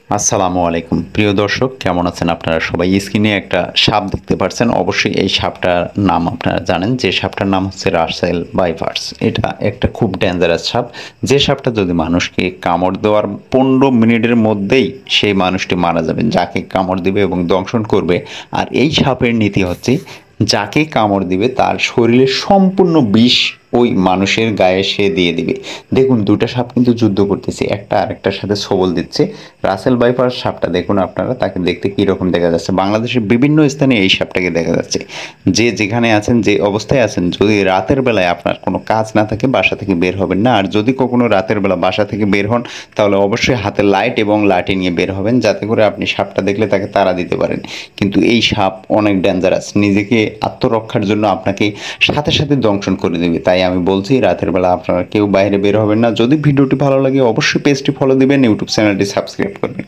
আসসালামু আলাইকুম প্রিয় দর্শক, কেমন আছেন আপনারা সবাই? স্ক্রিনে একটা সাপ দেখতে পাচ্ছেন। অবশ্যই এই সাপটার নাম আপনারা জানেন, যে সাপটার নাম হচ্ছে রাসেল ভাইপারস। এটা একটা খুব ডেঞ্জারাস সাপ, যে সাপটা যদি মানুষকে কামড় দেওয়ার 15 মিনিটের মধ্যেই সেই মানুষটি মারা যাবে, যাকে কামড় দিবে এবং দংশন করবে। আর এই সাপের নীতি হচ্ছে, যাকে কামড় দিবে তার শরীরে সম্পূর্ণ বিষ ওই মানুষের গায়ে সে দিয়ে দিবে। দেখুন, দুটা সাপ কিন্তু যুদ্ধ করতেছে, একটা আরেকটার সাথে সবল দিচ্ছে। রাসেল ভাইপার সাপটা দেখুন আপনারা, তাকে দেখতে কীরকম দেখা যাচ্ছে। বাংলাদেশের বিভিন্ন স্থানে এই সাপটাকে দেখা যাচ্ছে। যে যেখানে আছেন, যে অবস্থায় আছেন, যদি রাতের বেলায় আপনার কোনো কাজ না থাকে বাসা থেকে বের হবেন না। আর যদি কখনো রাতের বেলা বাসা থেকে বের হন, তাহলে অবশ্যই হাতে লাইট এবং লাঠি নিয়ে বের হবেন, যাতে করে আপনি সাপটা দেখলে তাকে তাড়া দিতে পারেন। কিন্তু এই সাপ অনেক ডেঞ্জারাস, নিজেকে আত্মরক্ষার জন্য আপনাকে সাথে সাথে দংশন করে দেবে। তাই আমি বলছি, রাতের বেলা আপনারা কেউ বাইরে বের হবেন না। যদি ভিডিওটি ভালো লাগে অবশ্যই পেজটি ফলো দিবেন, ইউটিউব চ্যানেলটি সাবস্ক্রাইব করবেন।